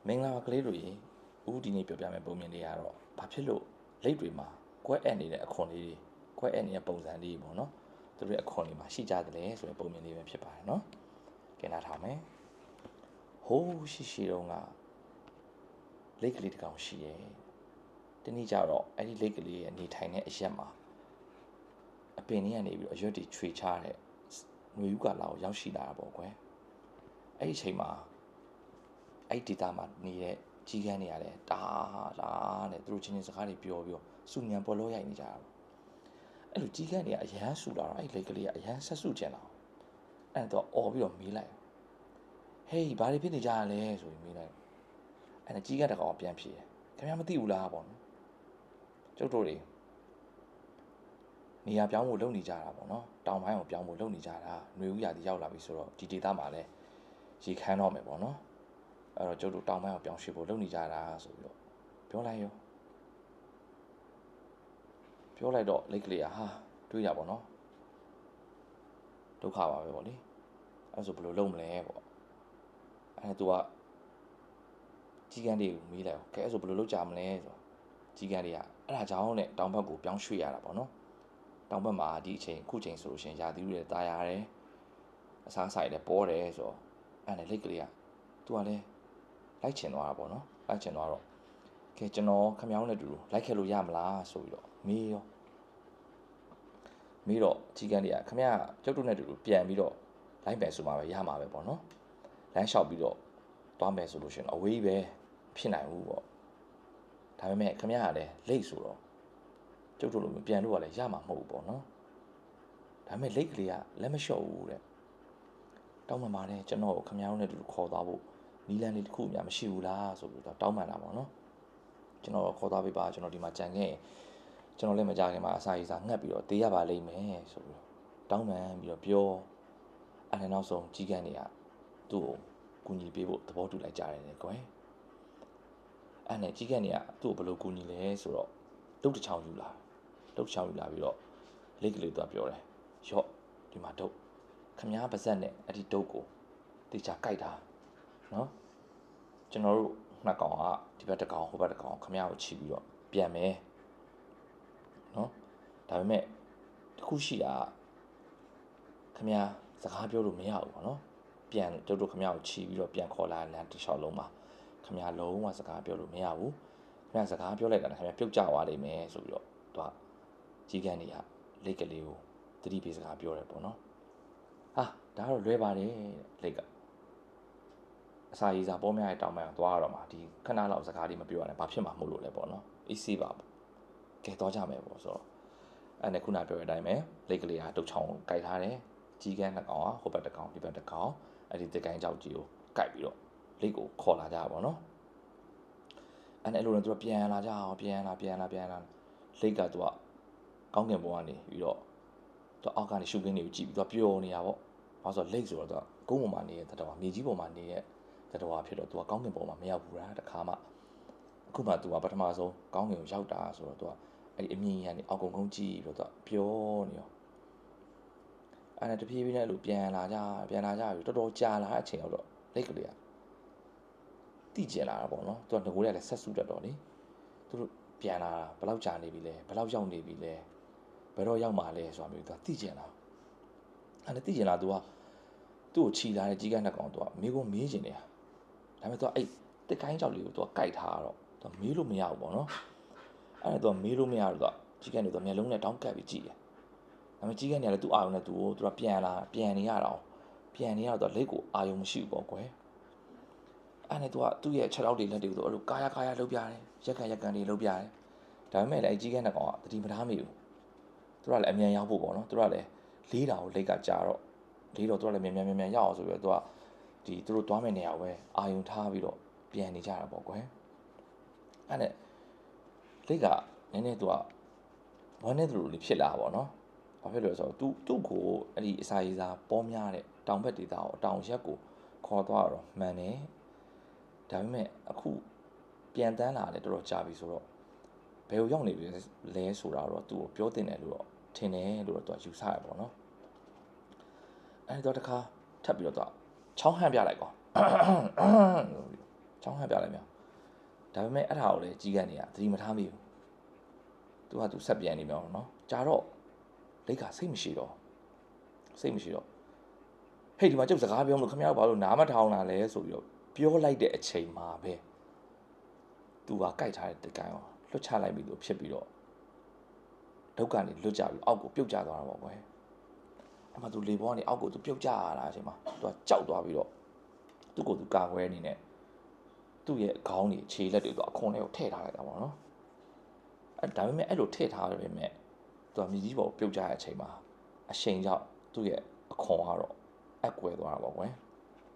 မင်္ဂလာပါကလေးတို့ရေဦးဒီနေ့ပြောပြမယ့်ပုံမြင်လေးကတော့ဘာဖြစ်လို့လက်တွေမှာကွဲအပ်နေတဲ့အခွန်လေးတွေကွဲအပ်နေတဲ့ပုံစံလေးပေါ့နော်သူတို့ရဲ့အခွန်လေးမှာရှိကြတယ်လေဆိုတဲ့ပုံမြင်လေးပဲဖြစ်ပါတယ်နော်ကဲနားထောင်မယ်ဟိုးရှိတုန်းကလက်ကလေးတစ်ကောင်ရှိရဲ့တနေ့ကျတော့အဲ့ဒီလက်ကလေးရဲ့နေထိုင်တဲ့အရက်မှာအပင်လေးကနေပြီးတော့အရွက်တွေခြွေချတဲ့ຫນွေဥကလာကိုရောက်ရှိလာတာပေါ့ကွယ်အဲ့ဒီအချိန်မှာအဲ့ဒီဒေတာမှာနေတဲ့ကြီးကန်းတွေရတယ်တာနဲ့သူတို့ချင်းချင်းစကားတွေပြောပြီးတော့စူညံပေါ်လို့ရိုက်နေကြတာပေါ့အဲ့လိုကြီးကန်းတွေကအရန်ဆူလာတော့အဲ့လက်ကလေးကအရန်ဆက်ဆူကျင်လာအဲ့တော့អော်ပြီးတော့မေးလိုက်ဟေးဘာတွေဖြစ်နေကြရလဲဆိုပြီးမေးလိုက်အဲ့ဒါကြီးကန်းတကောင်ပြန်ဖြေတယ်ခင်ဗျားမသိဘူးလားပေါ့နော်ကျုပ်တို့တွေနေရာပြောင်းဖို့လုပ်နေကြတာပေါ့နော်တောင်ပိုင်းကိုပြောင်းဖို့လုပ်နေကြတာຫນွေဥရာတီရောက်လာပြီဆိုတော့ဒီဒေတာမှာလည်းရေခမ်းတော့မယ်ပေါ့နော်အဲ့တော့ကျုပ်တို့တောင်ပိုင်းကိုပြောင်းရွှေ့ဖို့လုပ်နေကြတာဆိုပြီးတော့ပြောလိုက်တော့လက်ကလေးဟာတွေးရပါတော့ဒုက္ခပါပဲပေါ့လေအဲ့ဆိုဘယ်လိုလုပ်မလဲပေါ့အဲ့သူကကြီးကန်းတွေကိုမေးလိုက်အောင်ကဲအဲ့ဆိုဘယ်လိုလုပ်ကြမလဲဆိုကြီးကန်းတွေကအဲ့ဒါကြောင့်နဲ့တောင်ဘက်ကိုပြောင်းရွှေ့ရတာပေါ့နော်တောင်ဘက်မှာဒီအချိန်အခုချိန်ဆိုလို့ရှိရင်ရာသီဥတုတွေတာယာတယ်အစားအစာတွေပေါ်တယ်ဆိုတော့အဲ့နဲ့လက်ကလေးကသူကလည်းလိုက်ချင်သွားတာပေါ့နော်လိုက်ချင်သွားတော့ကဲကျွန်တော်ခမောင်းနဲ့တူလိုက်ခဲ့လို့ရမလားဆိုပြီးတော့မေးတော့ကြီးကန်းတွေကခမရကျုပ်တို့နဲ့တူပြန်ပြီးတော့လိုက်မယ်ဆိုမှပဲရမှာပဲပေါ့နော်လမ်းလျှောက်ပြီးတော့သွားမယ်ဆိုလို့ရှိရင်အဝေးပဲဖြစ်နိုင်ဘူးပေါ့ဒါပေမဲ့ခမရကလည်းလိတ်ဆိုတော့ကျုပ်တို့လိုပြန်လို့ကလည်းရမှာမဟုတ်ဘူးပေါ့နော်ဒါပေမဲ့လိတ်ကလေးကလက်မလျှော့ဘူးတဲ့တောင်းပန်ပါတယ်ကျွန်တော်ကိုခမရနဲ့တူခေါ်သွားဖို့နီလန်းလေးတစ်ခုများမရှိဘူးလားဆိုပြီးတော့တောင်းပန်တာပေါ့နော်ကျွန်တော်ခေါ်သွားပေးပါကျွန်တော်ဒီမှာကြံခဲ့ကျွန်တော်လည်းမကြခင်မှာအစာရေးစာငှက်ပြီးတော့တေးရပါလိမ့်မယ်ဆိုပြီးတော့တောင်းပန်ပြီးတော့ပြောအဲ့ဒါနောက်ဆုံးကြီးကန်းတွေကသူ့ကိုကူညီပေးဖို့သဘောတူလိုက်ကြတယ်ကွယ်အဲ့နဲ့ကြီးကန်းတွေကသူ့ကိုဘယ်လိုကူညီလဲဆိုတော့လုတ်တစ်ချောင်းယူလာပြီးတော့လက်ကလေးသူကပြောတယ်ရော့ဒီမှာဒုတ်ခမားပါဇက်နဲ့အဲ့ဒီဒုတ်ကိုတေချာကြိုက်တာနော်ကျွန်တော်တို့နှစ်ကောင်ကဒီဘက်တစ်ကောင်ဟိုဘက်တစ်ကောင်ခမားကိုချီပြီးတော့ပြန်မယ်နော်ဒါပေမဲ့တခုရှိတာခမရစကားပြောလို့မရဘူးပေါ့နော်ပြန်တို့ခမရကိုချီပြီးတော့ပြန်ခေါ်လာလမ်းတစ်လျှောက်လုံးမှာခမရလုံးဝစကားပြောလို့မရဘူးခမရစကားပြောလိုက်တာခမရပြုတ်ကျသွားလိမ့်မယ်ဆိုပြီးတော့သူကကြီးကန်းတွေကလက်ကလေးကိုတတိပေးစကားပြောတယ်ပေါ့နော်ဟာဒါတော့လွဲပါတယ်လက်ကအစာရေးစာပေါ်များတဲ့တောင်းပန်သွားရတော့မှာဒီခဏလောက်စကားလေးမပြောရနဲ့ဘာဖြစ်မှာမဟုတ်လို့လဲပေါ့နော်အေးဆေးပါပေါ့ကဲသွားကြမယ်ပေါ့ဆိုတော့အဲ့နဲ့ခုနပြောတဲ့အတိုင်းပဲလက်ကလေးကတုတ်ချောင်းကိုကြိုက်ထားတယ်ကြီးကန်းနှစ်ကောင်ကဟိုဘက်တစ်ကောင်ဒီဘက်တစ်ကောင်အဲ့ဒီတစ်ကိုင်းကြောက်ကြီးကိုကြိုက်ပြီးတော့လက်ကိုခေါ်လာကြပါတော့နော်အဲ့နဲ့အဲ့လိုနဲ့သူကပြန်လာကြအောင်ပြန်လာလက်ကသူကကောင်းကင်ဘုံကနေပြီးတော့သူအောက်ကနေရှုခင်းတွေကိုကြည့်ပြီးသူကပျော်နေတာပေါ့ဘာလို့ဆိုတော့လက်ဆိုတော့သူကကုန်းပေါ်မှာနေတဲ့တတော်မြေကြီးပေါ်မှာနေတဲ့တတော်ဖြစ်တော့သူကကောင်းကင်ဘုံမှာမရောက်ဘူးလားတခါမှအခုမှသူကပထမဆုံးကောင်းကင်ကိုရောက်တာဆိုတော့သူကအဲ့ဒီအမြင်ကနေအောက်ကုန်းကြည့်ပြီးတော့သူကပျော်နေရောအဲ့ဒါတဖြည်းဖြည်းနဲ့လို့ပြန်လာကြပြီးတော်တော်ကြာလာတဲ့အချိန်ရောက်တော့လက်ကလေးကတိကျလာတာပေါ့နော်သူကငကိုတွေကလည်းဆက်စုတတ်တော့လေသူတို့ပြန်လာတာဘယ်လောက်ကြာနေပြီလဲဘယ်လောက်ရောက်နေပြီလဲဘယ်တော့ရောက်မှာလဲဆိုတာမျိုးသူကတိကျလာအဲ့ဒါတိကျလာသူကသူ့ကိုခြိလာတဲ့ကြီးကန်းနှစ်ကောင်သူကမေးမေးချင်နေတာဒါပေမဲ့သူကအဲ့တစ်ကိုင်းကြောက်လေးကိုသူကကြိုက်ထားတော့သူကမေးလို့မရဘူးပေါ့နော်အဲ့ဒါသူကမေးလို့မရတော့ကြီးကန်းတွေသူမျက်လုံးနဲ့တောင်းကပ်ပြီးကြည့်တယ်ဒါပေမဲ့ကြီးကန်းတွေကလည်းသူ့အာရုံနဲ့သူကပြန်နေရတော့လက်ကိုအာရုံမရှိဘူးပေါ့ကွယ်အဲ့နဲ့သူ့ရဲ့ခြေထောက်တွေလက်တွေကိုအဲ့လိုကာယလှုပ်ပြတယ်ရက်ကန်တွေလှုပ်ပြတယ်ဒါပေမဲ့လည်းကြီးကန်းနှစ်ကောင်ကတတိမထားမိဘူးသူကလည်းအမြန်ရောက်ဖို့ပေါ့နော်သူကလည်းလေးတာကိုလက်ကကြာတော့လေးတော့သူကလည်းမြန်ရောက်အောင်ဆိုပြီးတော့သူတို့သွားမယ့်နေရာကိုပဲအာရုံထားပြီးတော့ပြန်နေကြတာပေါ့ကွယ်အဲ့နဲ့လက်ကနည်းနည်းသူကဝမ်းနေသူလိုဖြစ်လာပါတော့နော်ဘာဖြစ်လို့လဲဆိုတော့သူ့ကိုအဲ့ဒီအစာရေးစာပေါ်များတဲ့တောင်ဘက်ဒေသကိုတောင်ရက်ကိုခေါ်သွားတော့မှန်တယ်ဒါပေမဲ့အခုပြန်တန်းလာတယ်တော်တော်ကြာပြီဆိုတော့ဘယ်ကိုရောက်နေပြီလဲဆိုတာတော့သူ့ကိုပြောတင်တယ်လို့တော့ထင်တယ်လို့တော့သူကယူဆရပါတော့နော်အဲ့တော့တခါထပ်ပြီးတော့သူကချောင်းဟန့်ပြလိုက်ကော ចောင်းဟပ်ပြလိုက်မြောက်ဒါပေမဲ့အဲ့ဒါကိုလည်းကြီးကန်နေရသတိမထားမိဘူးသူကသူဆက်ပြန်နေမြောက်နော်ကြာတော့လိတ်ကစိတ်မရှိတော့ဟေ့ဒီမှာကျုပ်စကားပြောမလို့ခင်ဗျားတို့ဘာလို့နားမထောင်တာလဲဆိုပြီးတော့ပြောလိုက်တဲ့အချိန်မှာပဲသူကကြိုက်ထားတဲ့တကိုင်းကိုလွတ်ချလိုက်ပြီလို့ဖြစ်ပြီးတော့ဒုက္ခကနေလွတ်ကြပြီးအောက်ကိုပြုတ်ကျသွားတာပေါ့ကွယ်အဲ့မှာသူလေဘောကနေအောက်ကိုသူပြုတ်ကျလာတဲ့အချိန်မှာသူကကြောက်သွားပြီးတော့သူ့ကိုသူကာကွယ်နေနဲ့သူ့ရဲ့ခေါင်းကြီးခြေလက်တွေသူအခွန်လေးကိုထည့်ထားလိုက်တာပေါ့နော်အဲ့ဒါပေမဲ့အဲ့လိုထည့်ထားရပေမဲ့သူကမြေကြီးပေါ်ပြုတ်ကျတဲ့အချိန်မှာအရှိန်ကြောင့်သူ့ရဲ့အခွန်ကတော့အကွယ်သွားတာပေါ့ကွယ်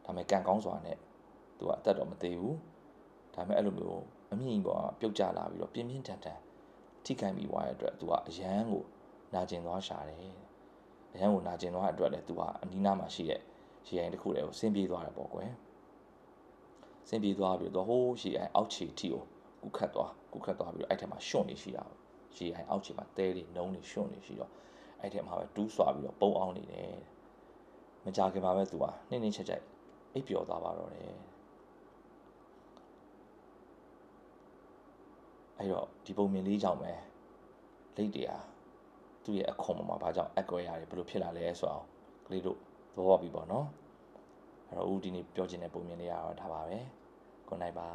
ဒါပေမဲ့ကန်ကောင်းစွာနဲ့သူကအသက်တော့မသေးဘူးဒါပေမဲ့အဲ့လိုမျိုးအမြင့်ပေါ်ပြုတ်ကျလာပြီးတော့ပြင်းပြင်းထန်ထန်ထိခိုက်မိသွားတဲ့အတွက်သူကအရန်ကိုနာကျင်သွားရှာတယ်အရန်ကိုနာကျင်သွားတဲ့အတွက်လည်းသူကအနီးနားမှာရှိတဲ့ရေအိမ်တစ်ခုတည်းကိုဆင်းပြေးသွားတယ်ပေါ့ကွယ်ဆင်းပြေးသွားပြီးတော့ဟိုးရေအိမ်အောက်ခြေထိကိုကူခတ်သွားပြီးတော့အဲ့ထက်မှာရှွန့်နေရှိတာရေအိမ်အောက်ခြေမှာတဲတွေနုံးတွေရှွန့်နေရှိတော့အဲ့ထက်မှာပဲတူးဆွာပြီးတော့ပုံအောင်နေတယ်မကြခင်မှာပဲသူကနှင်းချက်အိပ်ပျော်သွားပါတော့တယ်အဲ့တော့ဒီပုံမြင်လေးကြောင့်ပဲလိတ်တရားသူ့ရဲ့အခွန်မှာဘာကြောင့်အကွဲရတယ်ဘယ်လိုဖြစ်လာလဲဆိုအောင်ကလေးတို့သဘောပေါက်ပြီပေါ့နော်အဲ့တော့ဦးဒီနေ့ပြောချင်တဲ့ပုံမြင်လေးကတော့ဒါပါပဲ good night ပါ